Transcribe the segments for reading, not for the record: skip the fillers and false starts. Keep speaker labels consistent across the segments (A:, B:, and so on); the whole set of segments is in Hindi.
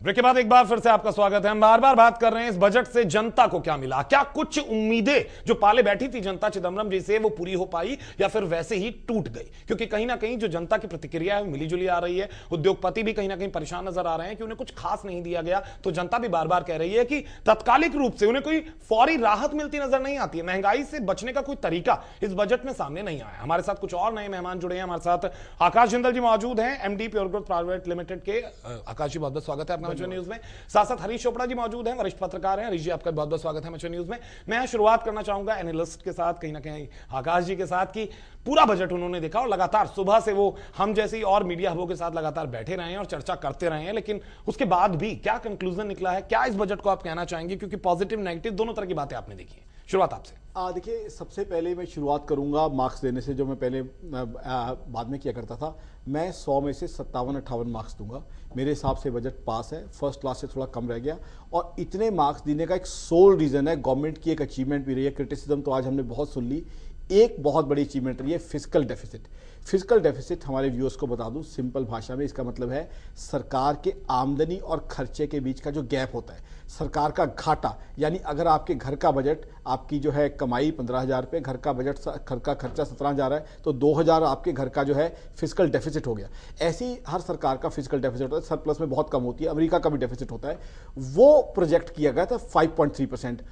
A: ब्रेक के बाद एक बार फिर से आपका स्वागत है। हम बार बार बात कर रहे हैं इस बजट से जनता को क्या मिला, क्या कुछ उम्मीदें जो पाले बैठी थी जनता चिदम्बरम जी से वो पूरी हो पाई या फिर वैसे ही टूट गई। क्योंकि कहीं ना कहीं जो जनता की प्रतिक्रिया है मिली जुली आ रही है। उद्योगपति भी कहीं ना कहीं परेशान नजर आ रहे हैं कि उन्हें कुछ खास नहीं दिया गया। तो जनता भी बार बार कह रही है कि तत्कालिक रूप से उन्हें कोई फौरी राहत मिलती नजर नहीं आती है। महंगाई से बचने का कोई तरीका इस बजट में सामने नहीं आया। हमारे साथ कुछ और नए मेहमान जुड़े हैं। हमारे साथ आकाश जिंदल जी मौजूद हैं, MD pure growth private limited के। आकाश जी बहुत बहुत स्वागत है आपका मेट्रो न्यूज में। साथ साथ हरीश चोपड़ा जी मौजूद हैं, वरिष्ठ पत्रकार हैं। हरीश जी आपका बहुत बहुत स्वागत है मेट्रो न्यूज में। मैं शुरुआत करना चाहूंगा एनालिस्ट के साथ, कहीं ना कहीं आकाश जी के साथ, कि पूरा बजट उन्होंने देखा और लगातार सुबह से वो हम जैसी और मीडिया हबों के साथ लगातार बैठे रहे हैं और चर्चा करते रहे हैं। लेकिन उसके बाद भी क्या कंक्लूजन निकला है, क्या इस बजट को आप कहना चाहेंगे? क्योंकि पॉजिटिव नेगेटिव दोनों तरह की बातें आपने देखी है। शुरुआत आपसे।
B: देखिए, सबसे पहले मैं शुरुआत करूंगा मार्क्स देने से, जो मैं पहले बाद में किया करता था। मैं 100 में से 57-58 मार्क्स दूंगा। मेरे हिसाब से बजट पास है। फर्स्ट क्लास से थोड़ा कम रह गया और इतने मार्क्स देने का एक सोल रीजन है, गवर्नमेंट की एक अचीवमेंट भी रही है। क्रिटिसिज्म तो आज हमने बहुत सुन ली। एक बहुत बड़ी अचीवमेंट रही है फिस्कल डेफिसिट। फिस्कल डेफिसिट हमारे व्यूअर्स को बता दूं सिंपल भाषा में, इसका मतलब है सरकार के आमदनी और खर्चे के बीच का जो गैप होता है, सरकार का घाटा। यानी अगर आपके घर का बजट, आपकी जो है कमाई 15,000 रुपये, घर का बजट, घर का खर्चा 17,000 है, तो 2,000 आपके घर का जो है फिस्कल डेफिसिट हो गया। ऐसी हर सरकार का फिस्कल डेफिसिट होता है, सरप्लस में बहुत कम होती है। अमेरिका का भी डेफिसिट होता है। वो प्रोजेक्ट किया गया था 5.3%।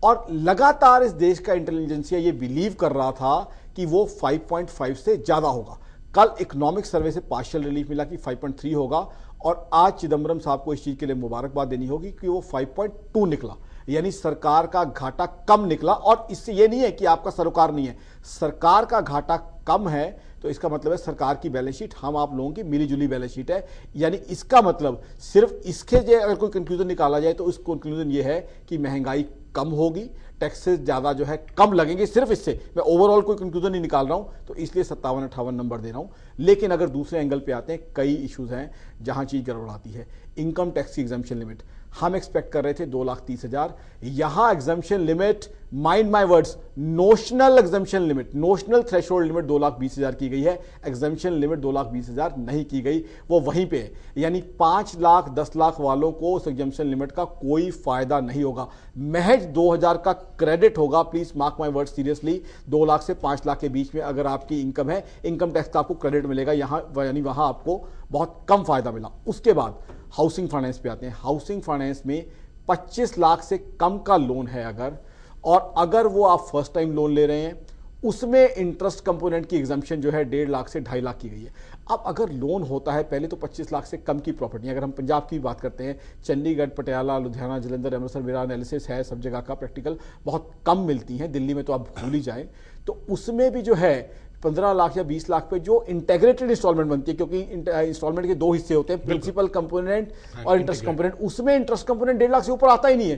B: और लगातार इस देश का इंटेलिजेंसिया ये बिलीव कर रहा था कि वो 5.5 से ज्यादा होगा। कल इकोनॉमिक सर्वे से पार्शियल रिलीफ मिला कि 5.3 होगा और आज चिदम्बरम साहब को इस चीज के लिए मुबारकबाद देनी होगी कि वो 5.2 निकला। यानी सरकार का घाटा कम निकला। और इससे ये नहीं है कि आपका सरोकार नहीं है, सरकार का घाटा कम है, तो इसका मतलब है सरकार की बैलेंस शीट हम आप लोगों की मिली जुली बैलेंस शीट है। यानी इसका मतलब सिर्फ इसके जो अगर कोई कंक्लूजन निकाला जाए तो उस कंक्लूजन ये है कि महंगाई कम होगी, टैक्सेस ज्यादा जो है कम लगेंगे। सिर्फ इससे मैं ओवरऑल कोई कंक्लूजन नहीं निकाल रहा हूं, तो इसलिए 57-58 नंबर दे रहा हूं। लेकिन अगर दूसरे एंगल पे आते हैं, कई इश्यूज हैं जहां चीज गड़बड़ाती है। इनकम टैक्स की एग्जम्पशन लिमिट हम एक्सपेक्ट कर रहे थे 2,30,000, यहां exemption limit, mind my words, notional exemption limit, notional threshold limit 2,20,000 की गई है। एग्जम्पशन लिमिट 2,20,000 नहीं की गई, वो वहीं पे है। यानी 5 लाख 10 लाख वालों को उस एग्जम्पशन लिमिट का कोई फायदा नहीं होगा। महज 2,000 का क्रेडिट होगा। Please mark my word seriously. 2 lakh से 5 लाख के बीच में अगर आपकी इनकम है, इनकम टैक्स का आपको क्रेडिट मिलेगा यहां, यानी वहां आपको बहुत कम फायदा मिला। उसके बाद हाउसिंग फाइनेंस पे आते हैं। हाउसिंग फाइनेंस में 25 लाख से कम का लोन है अगर, और अगर वो आप फर्स्ट टाइम लोन ले रहे हैं, उसमें इंटरेस्ट कंपोनेंट की एग्जम्पशन जो है 1.5 लाख से 2.5 लाख की गई है। अब अगर लोन होता है पहले तो 25 लाख से कम की प्रॉपर्टी, अगर हम पंजाब की बात करते हैं, चंडीगढ़, पटियाला, लुधियाना, जलंधर, अमृतसर, मेरा एनालिसिस है सब जगह का प्रैक्टिकल, बहुत कम मिलती हैं। दिल्ली में तो आप भूल ही जाएं। तो उसमें भी जो है 15 लाख या 20 लाख पे जो इंटेग्रेटेड इंस्टॉलमेंट बनती है, क्योंकि इंस्टॉलमेंट के 2 हिस्से होते हैं, प्रिंसिपल कंपोनेंट और इंटरेस्ट कंपोनेंट। उसमें इंटरेस्ट कंपोनेंट 1.5 लाख से ऊपर आता ही नहीं है।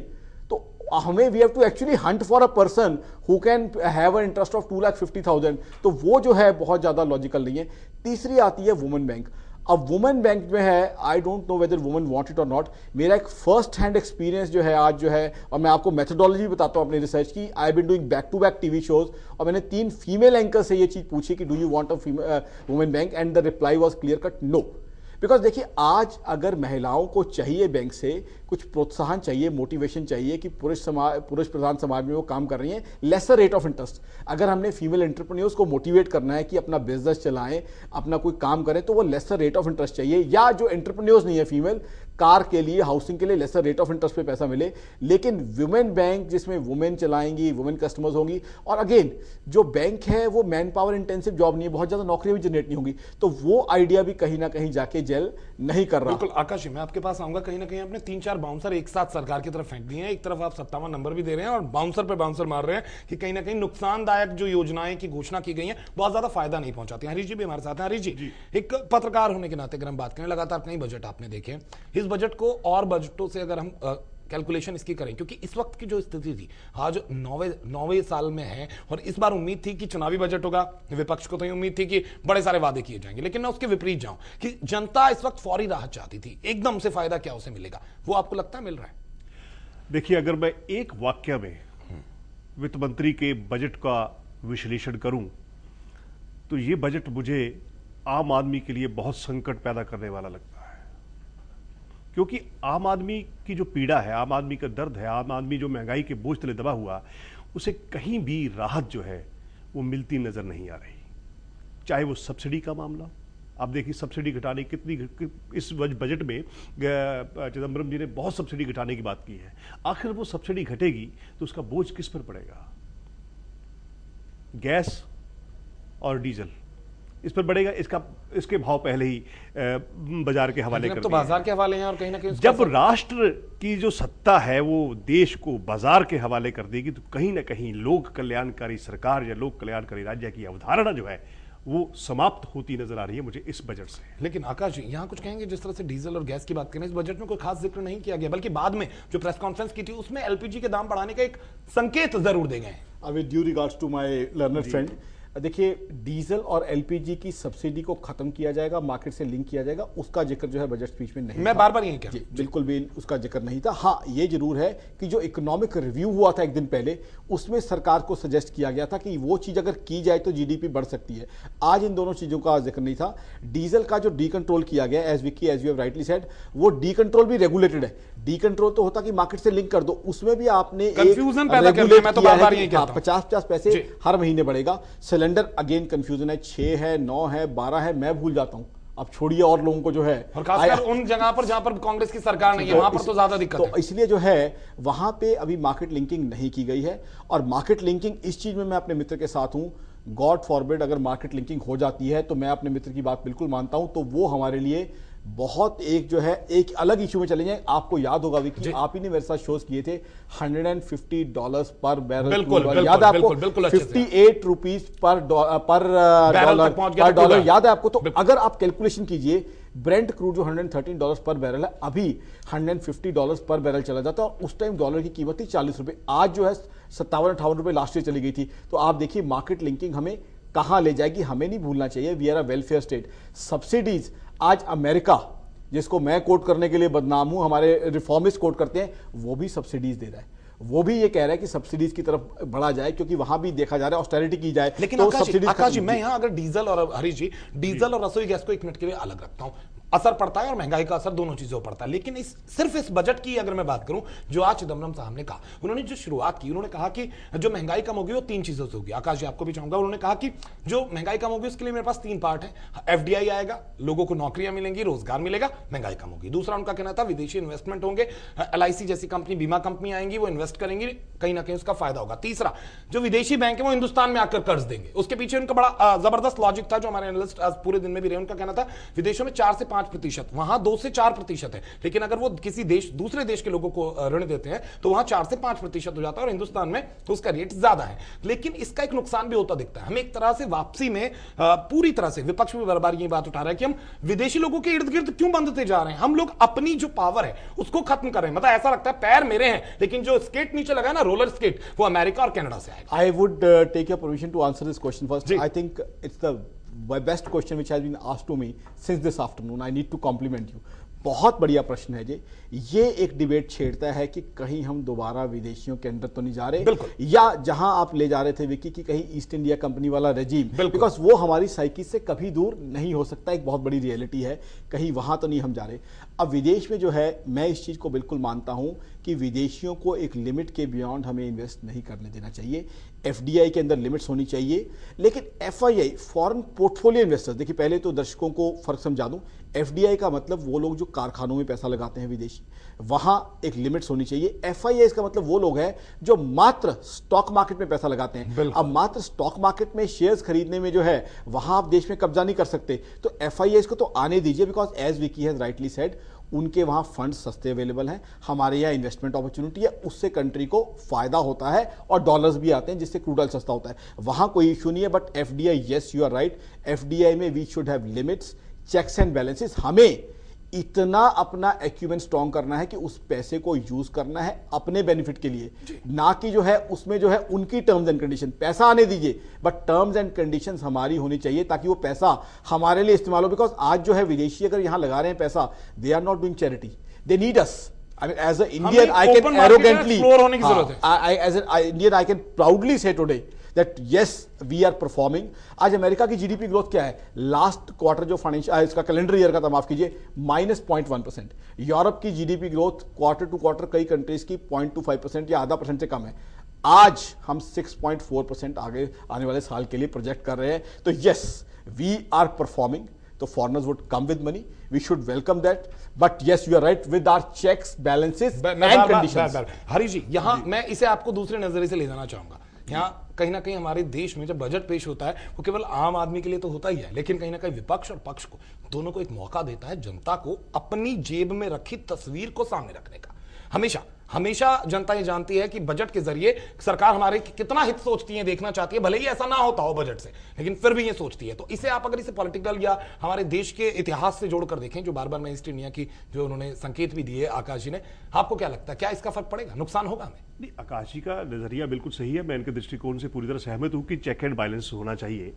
B: तो हमें we have to actually hunt for a person who can have an interest of 2,50,000। तो वो जो है बहुत ज्यादा लॉजिकल नहीं है। तीसरी आती है वुमेन बैंक। अब वुमेन बैंक में है, I don't know whether women want it और नॉट। मेरा एक फर्स्ट हैंड एक्सपीरियंस जो है आज जो है, और मैं आपको मेथोडोलॉजी बताता हूं अपनी रिसर्च की। I been doing back to back TV shows और मैंने 3 फीमेल एंकर से ये चीज पूछी कि do you want a women bank, and the reply was clear cut no. Because देखिए, आज अगर महिलाओं को चाहिए बैंक से कुछ प्रोत्साहन चाहिए, मोटिवेशन चाहिए कि पुरुष प्रधान समाज में वो काम कर रही हैं, लेसर रेट ऑफ इंटरेस्ट। अगर हमने फीमेल एंटरप्रेन्योर्स को मोटिवेट करना है कि अपना बिजनेस चलाएं, अपना कोई काम करें, तो वो लेसर रेट ऑफ इंटरेस्ट चाहिए। या जो एंटरप्रेन्योर्स नहीं है फीमेल, कार के लिए, हाउसिंग के लिए लेसर रेट ऑफ इंटरेस्ट पे पैसा मिले। लेकिन वुमेन बैंक जिसमें वुमेन चलाएंगी, वुमेन कस्टमर्स होंगी, और अगेन जो बैंक है वो मैन पावर इंटेंसिव जॉब नहीं है, बहुत ज्यादा नौकरियां भी जनरेट नहीं होंगी। तो वो आइडिया भी कहीं ना कहीं जाके जेल नहीं कर रहा।
A: बिल्कुल आकाश, मैं आपके पास आऊंगा। कहीं ना कहीं आपने 3-4 बाउंसर एक साथ सरकार की तरफ फेंक दिए हैं। एक तरफ आप 57 नंबर भी दे रहे हैं और बाउंसर पे बाउंसर मार रहे हैं कि कहीं ना कहीं नुकसानदायक जो योजनाएं की घोषणा की गई है बहुत ज्यादा फायदा नहीं पहुंचाती। हरीश जी भी हमारे साथ हैं। हरीश जी, एक पत्रकार होने के नाते अगर हम बात करें, लगातार कई बजट आपने देखे, इस बजट को और बजटों से अगर हम कैलकुलेशन इसकी करें, क्योंकि इस वक्त की जो स्थिति थी, आज 9वें साल में है और इस बार उम्मीद थी कि चुनावी बजट होगा। विपक्ष को तो ये उम्मीद थी कि बड़े सारे वादे किए जाएंगे, लेकिन मैं उसके विपरीत जाऊं कि जनता इस वक्त फौरी राहत चाहती थी, एकदम से फायदा क्या उसे मिलेगा, वो आपको लगता है मिल रहा है?
C: देखिए, अगर मैं एक वाक्य में वित्त मंत्री के बजट का विश्लेषण करूं तो ये बजट मुझे आम आदमी के लिए बहुत संकट पैदा करने वाला लगता है। क्योंकि आम आदमी की जो पीड़ा है, आम आदमी का दर्द है, आम आदमी जो महंगाई के बोझ तले दबा हुआ, उसे कहीं भी राहत जो है वो मिलती नजर नहीं आ रही। चाहे वो सब्सिडी का मामला, आप देखिए सब्सिडी घटाने इस बजट में चिदम्बरम जी ने बहुत सब्सिडी घटाने की बात की है। आखिर वो सब्सिडी घटेगी तो उसका बोझ किस पर पड़ेगा? गैस और डीजल इस पर बढ़ेगा। इसके भाव पहले ही बाजार के हवाले कर
A: तो बाजार के हवाले हैं और कहीं ना कहीं
C: जब राष्ट्र की जो सत्ता है वो देश को बाजार के हवाले कर देगी तो कहीं ना कहीं लोक कल्याणकारी सरकार या लोक कल्याणकारी राज्य की अवधारणा जो है वो समाप्त होती नजर आ रही है मुझे इस बजट से।
A: लेकिन आकाश जी यहाँ कुछ कहेंगे, जिस तरह से डीजल और गैस की बात करें, इस बजट में कोई खास जिक्र नहीं किया गया, बल्कि बाद में जो प्रेस कॉन्फ्रेंस की थी उसमें एलपीजी के दाम बढ़ाने का एक संकेत जरूर दे गए।
B: With due regards to my learner friend, देखिए डीजल और एलपीजी की सब्सिडी को खत्म किया जाएगा, मार्केट से लिंक किया जाएगा, उसका जिक्र जो है बजट स्पीच में नहीं।
A: मैं बार बार यही कह रहा हूं,
B: बिल्कुल भी उसका जिक्र नहीं था। हाँ, ये जरूर है कि जो इकोनॉमिक रिव्यू हुआ था एक दिन पहले, उसमें सरकार को सजेस्ट किया गया था कि वो चीज अगर की जाए तो जीडीपी बढ़ सकती है। आज इन दोनों चीजों का जिक्र नहीं था। डीजल का जो डी कंट्रोल किया गया, as Vicky as you have rightly said, वो डी कंट्रोल भी रेगुलेटेड है। डी कंट्रोल तो होता कि मार्केट से लिंक कर दो, उसमें भी आपने
A: कंफ्यूजन पैदा कर दिया। मैं तो बार बार यही कहता हूं,
B: 50-50 पैसे हर महीने बढ़ेगा। सिलेंडर अगेन कंफ्यूजन है, 6 है, 9 है, 12 है, मैं भूल जाता हूं। अब छोड़िए और लोगों को जो है,
A: और खासकर उन जगह पर जहां पर कांग्रेस की सरकार नहीं है, वहां पर तो ज्यादा दिक्कत है।
B: तो इसलिए जो है वहां पे अभी मार्केट लिंकिंग नहीं की गई है। और मार्केट लिंकिंग इस चीज में मैं अपने मित्र के साथ हूं। गॉड फॉरबिड अगर मार्केट लिंकिंग हो जाती है तो मैं अपने मित्र की बात बिल्कुल मानता हूं, तो वो हमारे लिए बहुत एक जो है एक अलग इश्यू में चले जाए। आपको याद होगा विकी, आप ही ने मेरे साथ शोज किए थे, $150 पर बैरल। याद है आपको? 58 रुपीज पर डॉलर याद है आपको? तो अगर आप कैलकुलेशन कीजिए, ब्रेंट क्रूड जो $113 पर बैरल है, अभी $150 पर बैरल चला जाता है, और उस टाइम डॉलर की कीमत थी 40 रुपए। आज जो है 57-58 रुपए लास्ट ईयर चली गई थी। तो आप देखिए मार्केट लिंकिंग हमें कहां ले जाएगी। हमें नहीं भूलना चाहिए we are a welfare state. Subsidies, आज अमेरिका जिसको मैं कोट करने के लिए बदनाम हूं, हमारे रिफॉर्मिस्ट कोट करते हैं, वो भी सब्सिडीज दे रहा है। वो भी ये कह रहा है कि सब्सिडीज की तरफ बढ़ा जाए, क्योंकि वहां भी देखा जा रहा है ऑस्टेरिटी की जाए।
A: लेकिन
B: तो
A: आकाश जी, मैं यहां अगर डीजल और हरीश जी, डीजल और रसोई गैस को एक मिनट के लिए अलग रखता हूं। असर पड़ता है और महंगाई का असर दोनों चीजों पर पड़ता है, लेकिन सिर्फ इस बजट की अगर मैं बात करूं, जो आज चिदम्बरम साहब ने कहा, उन्होंने जो शुरुआत की, उन्होंने कहा कि जो महंगाई कम होगी वो 3 चीजों से होगी। आकाश जी आपको भी चाहूंगा, उन्होंने कहा कि जो महंगाई कम होगी उसके लिए मेरे पास 3 पार्ट है। एफडीआई आएगा, लोगों को नौकरियां मिलेंगी, रोजगार मिलेगा, महंगाई कम होगी। दूसरा उनका कहना था विदेशी इन्वेस्टमेंट होंगे, एलआईसी जैसी कंपनी, बीमा कंपनी आएंगी, वो इन्वेस्ट करेंगी, कहीं ना कहीं उसका फायदा होगा। तीसरा, जो विदेशी बैंक है वो हिंदुस्तान में आकर कर्ज देंगे। उसके पीछे उनका बड़ा जबरदस्त लॉजिक था, जो हमारे एनालिस्ट आज पूरे दिन में भी रहे। उनका कहना था विदेशों में 4 से 5%, वहां 2 से 4% है, लेकिन अगर वो किसी दूसरे देश के लोगों को ऋण देते हैं तो वहां 4 से 5% हो जाता है, और हिंदुस्तान में तो उसका रेट ज्यादा है। लेकिन इसका एक नुकसान भी होता दिखता है। हमें एक तरह से वापसी में पूरी तरह से विपक्ष भी बार बार ये बात उठा रहा है कि हम विदेशी लोगों के इर्द गिर्द क्यों बंधते जा रहे हैं, हम लोग अपनी जो पावर है उसको खत्म कर रहे हैं। मतलब ऐसा लगता है पैर मेरे हैं, लेकिन जो स्केट नीचे लगा है ना, रोलर स्केट, वो अमेरिका और कनाडा से आएगा।
B: I would take your permission to answer this question first. I think it's the best question which has been asked to me since this afternoon. I need to compliment you. बहुत बढ़िया प्रश्न है जी। ये एक डिबेट छेड़ता है कि कहीं हम दोबारा विदेशियों के अंदर तो नहीं जा रहे, या जहां आप ले जा रहे थे विकी, कि कहीं ईस्ट इंडिया कंपनी वाला रेजीम, बिकॉज वो हमारी साइकी से कभी दूर नहीं हो सकता, एक बहुत बड़ी रियलिटी है, कहीं वहां तो नहीं हम जा रहे। अब विदेश में जो है, मैं इस चीज को बिल्कुल मानता हूं कि विदेशियों को एक लिमिट के बियॉन्ड हमें इन्वेस्ट नहीं करने देना चाहिए। एफडीआई के अंदर लिमिट्स होनी चाहिए, लेकिन एफआईआई, फॉरेन पोर्टफोलियो इन्वेस्टर्स, देखिए पहले तो दर्शकों को फर्क समझा दूं। एफडीआई का मतलब वो लोग जो कारखानों में पैसा लगाते हैं विदेशी, वहां एक लिमिट्स होनी चाहिए। एफआईआई का मतलब वो लोग हैं जो मात्र स्टॉक मार्केट में पैसा लगाते हैं। अब मात्र स्टॉक मार्केट में शेयर्स खरीदने में जो है, वहां आप देश में कब्जा नहीं कर सकते। तो एफआईआई को तो आने दीजिए, because as Vicky has rightly said, उनके वहां फंड सस्ते अवेलेबल हैं, हमारे यहाँ इन्वेस्टमेंट अपॉर्चुनिटी है, उससे कंट्री को फायदा होता है और डॉलर्स भी आते हैं, जिससे क्रूड ऑयल सस्ता होता है। वहां कोई इश्यू नहीं है। But FDI, yes you are right, FDI में we should have limits, checks and balances. हमें इतना अपना एक्यूमेंट स्ट्रॉन्ग करना है कि उस पैसे को यूज करना है अपने बेनिफिट के लिए, ना कि जो है उसमें जो है उनकी टर्म्स एंड कंडीशन। पैसा आने दीजिए, बट टर्म्स एंड कंडीशंस हमारी होनी चाहिए, ताकि वो पैसा हमारे लिए इस्तेमाल हो। बिकॉज आज जो है विदेशी अगर यहां लगा रहे हैं पैसा, they are not doing charity, they need us. I mean, as an Indian, I can arrogantly, as an Indian, I can proudly say today that yes we are performing. आज अमेरिका की जीडीपी ग्रोथ क्या है, लास्ट क्वार्टर जो फाइनेंशियल इसका कैलेंडर ईयर का था, माफ कीजिए, -0.1%। यूरोप की GDP growth quarter to quarter कई कंट्रीज की 0.25% या आधा % से कम है। आज हम 6.4% आगे आने वाले साल के लिए प्रोजेक्ट कर रहे हैं। तो यस वी आर परफॉर्मिंग, तो foreigners would come with money, we should welcome that, but yes you are right with our checks balances and conditions.
A: Harish ji, यहां मैं इसे आपको दूसरे नजरिए से ले जाना चाहूंगा। यहाँ कहीं ना कहीं हमारे देश में जब बजट पेश होता है वो केवल आम आदमी के लिए तो होता ही है, लेकिन कहीं ना कहीं विपक्ष और पक्ष को दोनों को एक मौका देता है जनता को अपनी जेब में रखी तस्वीर को सामने रखने का। हमेशा हमेशा जनता ये जानती है कि बजट के जरिए सरकार हमारे कितना हित सोचती है, देखना चाहती है, भले ही ऐसा ना होता हो बजट से, लेकिन फिर भी ये सोचती है। तो इसे आप अगर इसे पॉलिटिकल या हमारे देश के इतिहास से जोड़कर देखें, जो बार बार मैं ईस्ट इंडिया की जो उन्होंने संकेत भी दिए आकाश जी ने, आपको क्या लगता है क्या इसका फर्क पड़ेगा, नुकसान होगा हमें?
C: नहीं, आकाश जी का नजरिया बिल्कुल सही है, मैं इनके दृष्टिकोण से पूरी तरह सहमत हूं कि चेक एंड बैलेंस होना चाहिए।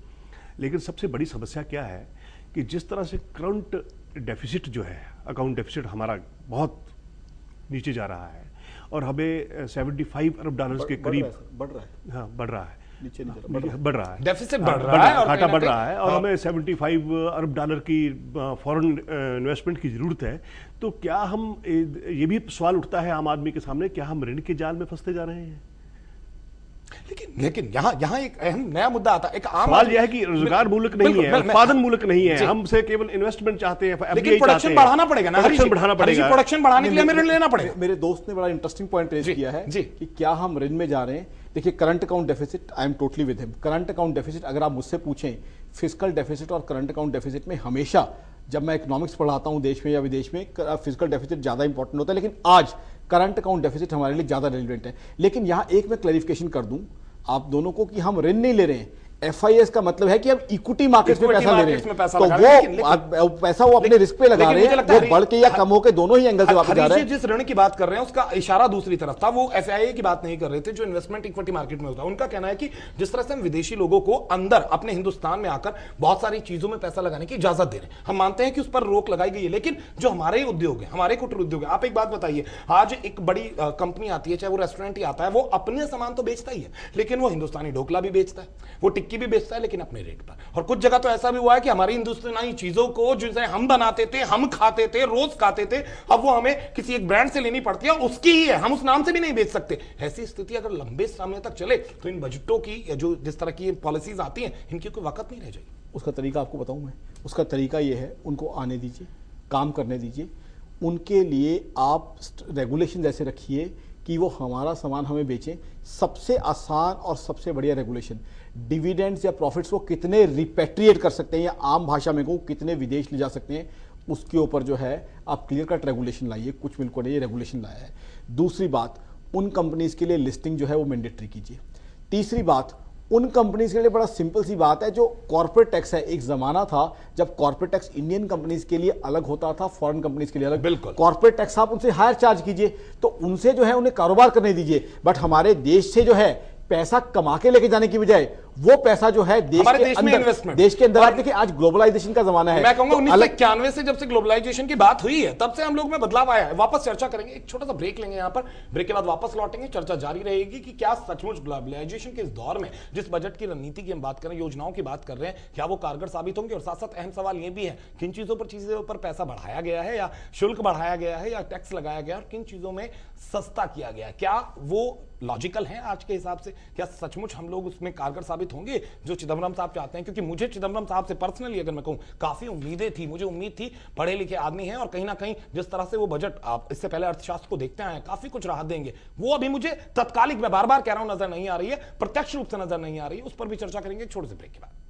C: लेकिन सबसे बड़ी समस्या क्या है कि जिस तरह से करंट डेफिसिट जो है, अकाउंट डेफिसिट हमारा बहुत नीचे जा रहा है और हमें 75 अरब डॉलर्स के करीब
B: बढ़ रहा है,
C: हाँ बढ़ रहा है,
B: नीचे नहीं जा रहा,
C: बढ़ रहा है,
A: डेफिसिट बढ़ रहा है और
C: घाटा बढ़ रहा है और हमें 75 अरब डॉलर की फॉरेन इन्वेस्टमेंट की जरूरत है। तो क्या हम, ये भी सवाल उठता है आम आदमी के सामने, क्या हम ऋण के जाल में फंसते जा रहे हैं?
A: लेकिन यहाँ एक अहम नया मुद्दा आता है। एक आम
C: सवाल यह है कि रोजगार मूलक नहीं है, उत्पादन मूलक नहीं है, हमसे केवल इन्वेस्टमेंट चाहते हैं,
A: लेकिन प्रोडक्शन बढ़ाना पड़ेगा ना,
C: प्रोडक्शन बढ़ाना पड़ेगा,
A: प्रोडक्शन बढ़ाने के लिए हमें ऋण लेना पड़ेगा।
B: मेरे दोस्त ने बड़ा इंटरेस्टिंग पॉइंट रेज किया है कि क्या हम ऋण में जा रहे हैं। देखिए current account deficit, I am totally with him. Current account deficit अगर आप मुझसे पूछें, फिजिकल डेफिसिट और करंट अकाउंट डेफिसिट में हमेशा, जब मैं इकोनॉमिक्स पढ़ाता हूं देश में या विदेश में, फिजिकल डेफिसिट ज्यादा इंपॉर्टेंट होता है, लेकिन आज करंट अकाउंट डेफिसिट हमारे लिए ज्यादा रेलिवेंट है। लेकिन यहां एक मैं क्लैरिफिकेशन कर दूं आप दोनों को कि हम ऋण नहीं ले रहे हैं। FIS का मतलब है कि हम इक्विटी मार्केट में पैसा ले रहे हैं, तो वो पैसा वो अपने रिस्क पे लगा रहे हैं, वो बढ़ के या कम होके दोनों ही एंगल से वापस जा रहे हैं।
A: जिस ऋण की बात कर रहे हैं उसका इशारा दूसरी तरफ था, वो FII की बात नहीं कर रहे थे जो इन्वेस्टमेंट इक्विटी मार्केट में होता है। उनका कहना है कि जिस तरह से हम विदेशी लोगों को अंदर अपने हिंदुस्तान में आकर बहुत सारी चीजों में पैसा लगाने की इजाजत दे रहे हैं, हम मानते हैं कि उस पर रोक लगाई गई है, लेकिन जो हमारे उद्योग है, हमारे कुटीर उद्योग है, आप एक बात बताइए, आज एक बड़ी कंपनी आती है, चाहे वो रेस्टोरेंट ही आता है, वो अपने सामान तो बेचता ही है, लेकिन वो हिंदुस्तानी ढोकला भी बेचता है, वो टिक्की भी बेचता है, लेकिन अपने रेट पर। और कुछ जगह तो ऐसा भी हुआ है कि हमारी हिंदुस्तानी चीजों को जिसे हम बनाते थे, हम खाते थे, रोज खाते थे, अब वो हमें किसी एक ब्रांड से लेनी पड़ती है और उसकी ही है, हम उस नाम से भी नहीं बेच सकते। ऐसी स्थिति अगर लंबे समय तक चले तो इन बजटों की जो जिस तरह की पॉलिसीज आती हैं, इनकी कोई वक्त नहीं रह जाएगी।
B: उसका तरीका आपको बताऊं मैं, उसका तरीका यह है, उनको आने दीजिए, काम करने दीजिए। उनके लिए आप रेगुलेशन ऐसे रखिए कि वो हमारा सामान हमें बेचें। सबसे आसान और सबसे बढ़िया रेगुलेशन, डिविडेंड्स या प्रॉफिट्स को कितने रिपेट्रिएट कर सकते हैं, या आम भाषा में को कितने विदेश ले जा सकते हैं, उसके ऊपर जो है आप क्लियर कट रेगुलेशन लाइए। कुछ मुल्कों ने ये रेगुलेशन लाया है। दूसरी बात, उन कंपनीज के लिए लिस्टिंग जो है वो मैंडेटरी कीजिए। तीसरी बात, उन कंपनीज के लिए बड़ा सिंपल सी बात है, जो कॉर्पोरेट टैक्स है, एक जमाना था जब कॉर्पोरेट टैक्स इंडियन कंपनीज के लिए अलग होता था, फॉरेन कंपनीज के लिए अलग।
A: बिल्कुल,
B: कॉर्पोरेट टैक्स आप उनसे हायर चार्ज कीजिए, तो उनसे जो है उन्हें कारोबार करने दीजिए। बट हमारे देश से जो है पैसा कमा के लेके जाने की बजाय वो पैसा जो है देश के अंदर आप देखिए, आज ग्लोबलाइजेशन का जमाना है।
A: मैं कहूंगा 1991 से जब से ग्लोबलाइजेशन की बात हुई है, तब से हम लोग में बदलाव आया है। वापस चर्चा करेंगे, एक छोटा सा ब्रेक लेंगे यहां पर, ब्रेक के बाद वापस लौटेंगे, चर्चा जारी रहेगी कि क्या सचमुच ग्लोबलाइजेशन के इस दौर में जिस बजट की रणनीति की हम बात कर रहे हैं, योजनाओं की बात कर रहे हैं, क्या वो कारगर साबित होंगे। और साथ साथ अहम सवाल यह भी है, किन चीजों पर पैसा बढ़ाया गया है, या शुल्क बढ़ाया गया है, या टैक्स लगाया गया, और किन चीजों में सस्ता किया गया, क्या वो लॉजिकल है आज के हिसाब से, क्या सचमुच हम लोग उसमें कारगर साबित होंगे जो चिदम्बरम साहब चाहते हैं। क्योंकि मुझे चिदम्बरम साहब से पर्सनली अगर मैं कहूं, काफी उम्मीदें थी, मुझे उम्मीद थी, पढ़े लिखे आदमी हैं, और कहीं ना कहीं जिस तरह से वो बजट आप इससे पहले अर्थशास्त्र को देखते आए, काफी कुछ राहत देंगे, वो अभी मुझे तत्कालिक, मैं बार बार कह रहा हूं, नजर नहीं आ रही है, प्रत्यक्ष रूप से नजर नहीं आ रही है। उस पर भी चर्चा करेंगे छोटे से ब्रेक के बाद।